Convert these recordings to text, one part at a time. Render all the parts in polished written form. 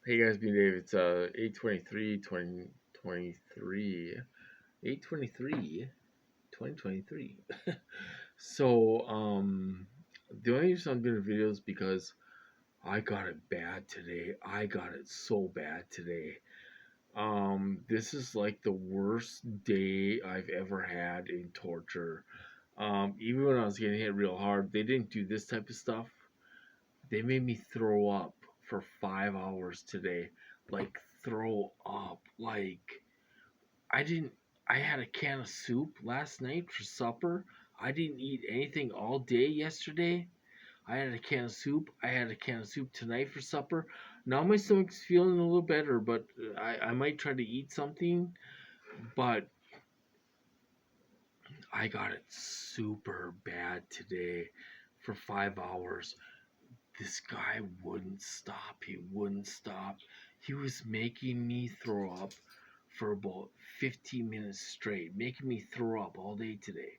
Hey guys, me Dave. It's 8/23, 2023. 8/23, 2023. The only reason I'm doing videos because I got it bad today. I got it so bad today. This is like the worst day I've ever had in torture. Even when I was getting hit real hard, they didn't do this type of stuff. They made me throw up for 5 hours today. Like, throw up. Like, I didn't. I had a can of soup last night for supper. I didn't eat anything all day yesterday. I had a can of soup. I had a can of soup tonight for supper. Now my stomach's feeling a little better, but I might try to eat something. But I got it super bad today for 5 hours. This guy wouldn't stop. He wouldn't stop. He was making me throw up for about 15 minutes straight, making me throw up all day today.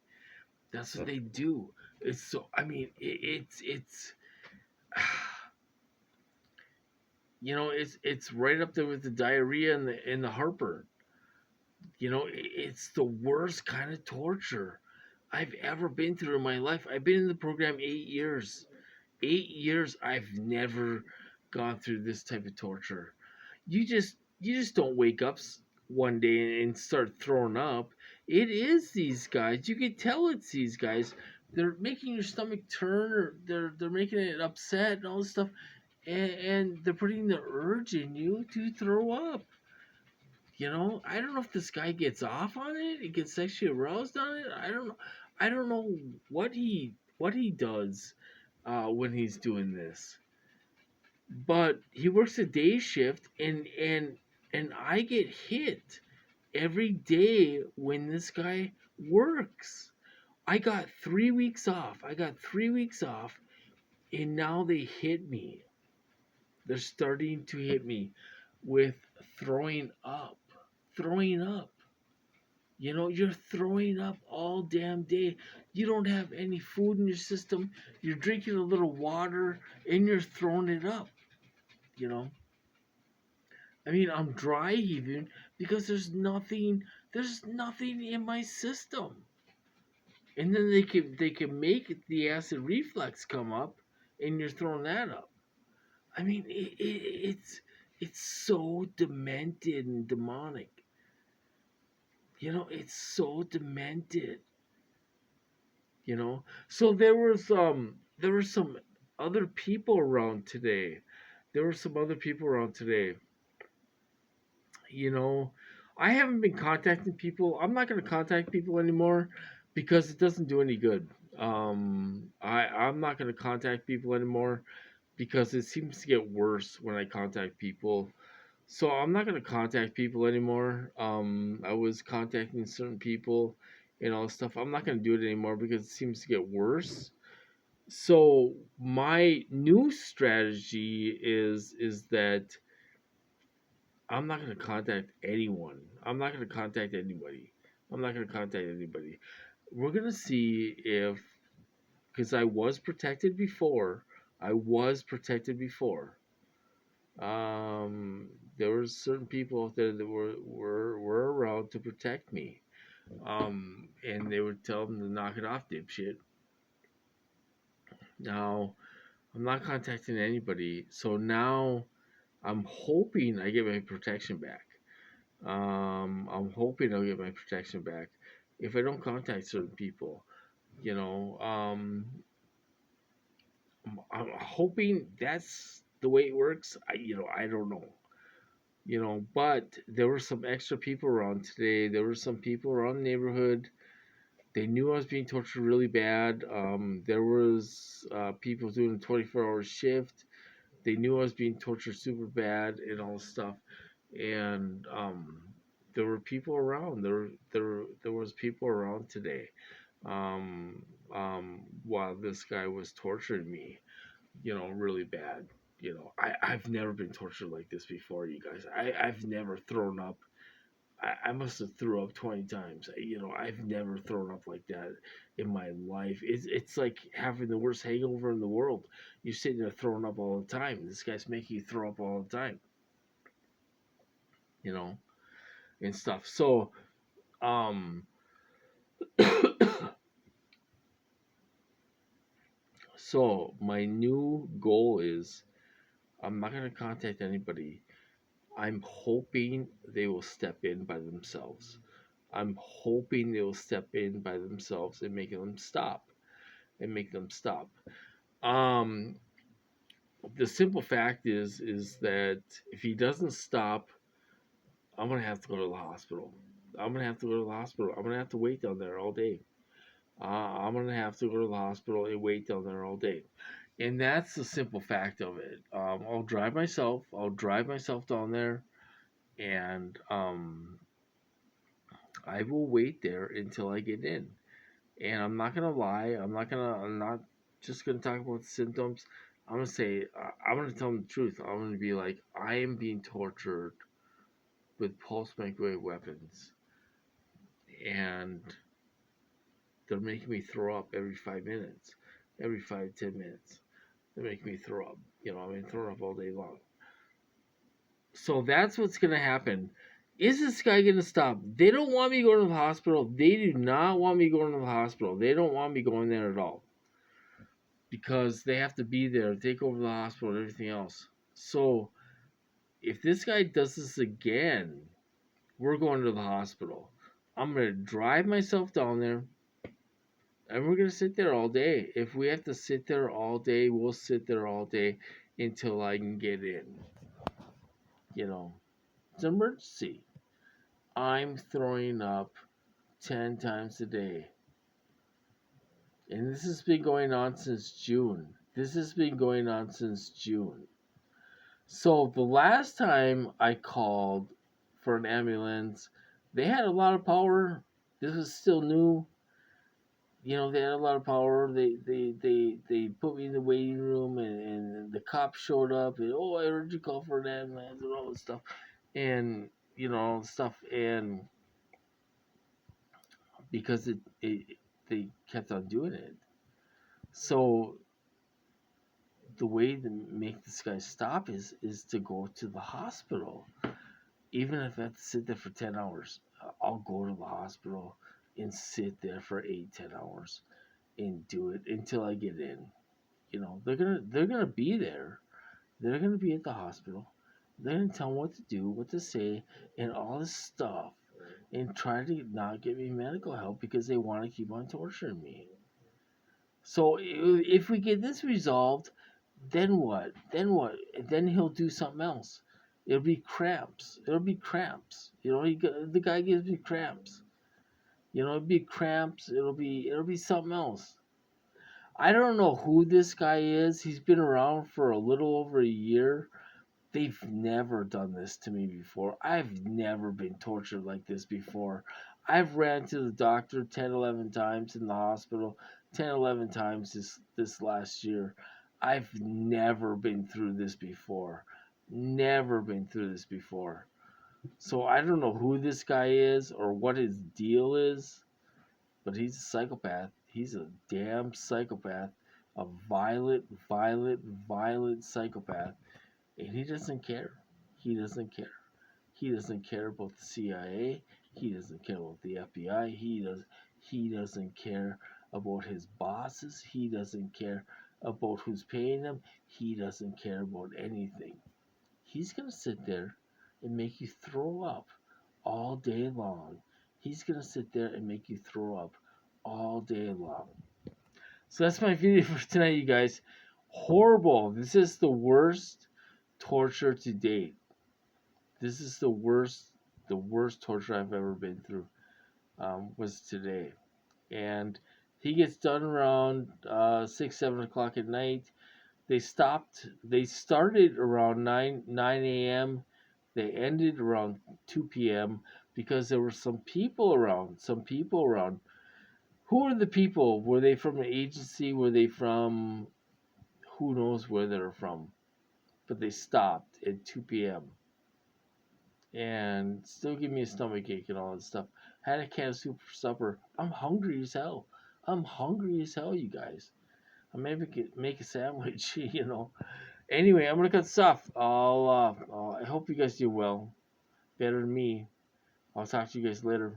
That's what they do. It's so, I mean, it's, it's right up there with the diarrhea and the heartburn. It's the worst kind of torture I've ever been through in my life. I've been in the program 8 years. 8 years, I've never gone through this type of torture. You just don't wake up one day and start throwing up. It is these guys. You can tell it's these guys. They're making your stomach turn, or they're making it upset and all this stuff, and they're putting the urge in you to throw up. I don't know if this guy gets off on it. He gets sexually aroused on it. I don't know. I don't know what he does when he's doing this. But he works a day shift, and I get hit every day when this guy works. I got 3 weeks off. I got 3 weeks off, and now they hit me. They're starting to hit me with throwing up. Throwing up. You're throwing up all damn day. You don't have any food in your system. You're drinking a little water and you're throwing it up. You know, I mean, I'm dry heaving because there's nothing in my system. And then they can make the acid reflux come up, and you're throwing that up. I mean, it's so demented and demonic. It's so demented. So there were some other people around today. There were some other people around today. you know I haven't been contacting people. I'm not going to contact people anymore because it doesn't do any good. I'm not going to contact people anymore because it seems to get worse when I contact people. So I'm not going to contact people anymore. I was contacting certain people and all this stuff. I'm not going to do it anymore because it seems to get worse. So my new strategy is that I'm not going to contact anyone. I'm not going to contact anybody. I'm not going to contact anybody. We're going to see if, because I was protected before. I was protected before. Um, there were certain people out there that were around to protect me. And they would tell them to knock it off, dipshit. Now, I'm not contacting anybody. So now I'm hoping I get my protection back. I'm hoping I'll get my protection back if I don't contact certain people. You know, um, I'm hoping that's the way it works. I don't know. But there were some extra people around today. There were some people around the neighborhood. They knew I was being tortured really bad. There was people doing a 24-hour shift. They knew I was being tortured super bad and all this stuff. And there were people around. There was people around today. Um, while this guy was torturing me, really bad. I've never been tortured like this before, you guys. I've never thrown up. I must have threw up 20 times. I've never thrown up like that in my life. It's like having the worst hangover in the world. You're sitting there throwing up all the time. This guy's making you throw up all the time. you know, and stuff. So, um, so my new goal is I'm not gonna contact anybody. I'm hoping they will step in by themselves. I'm hoping they will step in by themselves and make them stop and make them stop. Um, the simple fact is that if he doesn't stop, I'm gonna have to go to the hospital. I'm gonna have to go to the hospital. I'm gonna have to wait down there all day. I'm gonna have to go to the hospital and wait down there all day, and that's the simple fact of it. I'll drive myself. I'll drive myself down there, and I will wait there until I get in. And I'm not gonna lie. I'm not just gonna talk about the symptoms. I'm gonna say. I'm gonna tell them the truth. I'm gonna be like, I am being tortured with pulse microwave weapons, and they're making me throw up every 5 minutes, every 5 10 minutes. They're making me throw up. I've been throwing up all day long. So that's what's gonna happen. Is this guy gonna stop? They don't want me going to the hospital. They do not want me going to the hospital. They don't want me going there at all because they have to be there, take over the hospital, and everything else. So if this guy does this again, we're going to the hospital. I'm gonna drive myself down there, and we're gonna sit there all day. If we have to sit there all day, we'll sit there all day until I can get in. You know, it's an emergency. I'm throwing up 10 times a day. And this has been going on since June. This has been going on since June. So the last time I called for an ambulance, they had a lot of power. This was still new. They had a lot of power. They put me in the waiting room, and the cops showed up, and I heard you call for an ambulance and all this stuff, and all this stuff, and because they kept on doing it. So the way to make this guy stop is to go to the hospital. Even if I have to sit there for 10 hours, I'll go to the hospital and sit there for 8 10 hours and do it until I get in. They're gonna be there. They're gonna be at the hospital. They're gonna tell me what to do, what to say, and all this stuff, and try to not give me medical help because they want to keep on torturing me. So if we get this resolved, then what? Then what? Then he'll do something else. It'll be cramps. It'll be cramps. The guy gives me cramps. It'll be cramps. It'll be something else. I don't know who this guy is. He's been around for a little over a year. They've never done this to me before. I've never been tortured like this before. I've ran to the doctor 10, 11 times in the hospital, 10, 11 times this last year. I've never been through this before. Never been through this before. So I don't know who this guy is or what his deal is, but he's a psychopath. He's a damn psychopath. A violent, violent, violent psychopath. And he doesn't care. He doesn't care. He doesn't care about the CIA. He doesn't care about the FBI. He doesn't care about his bosses. He doesn't care about who's paying him. He doesn't care about anything. He's gonna sit there and make you throw up all day long. He's gonna sit there and make you throw up all day long. So that's my video for tonight, you guys. Horrible. This is the worst torture to date. This is the worst torture I've ever been through. Was today, and he gets done around 6 7 o'clock at night. They started around 9 a.m. They ended around 2 p.m. because there were some people around. Who are the people? Were they from an agency? Were they from? Who knows where they're from? But they stopped at 2 p.m. and still give me a stomach ache and all that stuff. Had a can of soup for supper. I'm hungry as hell. I'm hungry as hell, you guys. I maybe could make a sandwich, Anyway, I'm gonna cut stuff. I hope you guys do well. better than me. I'll talk to you guys later.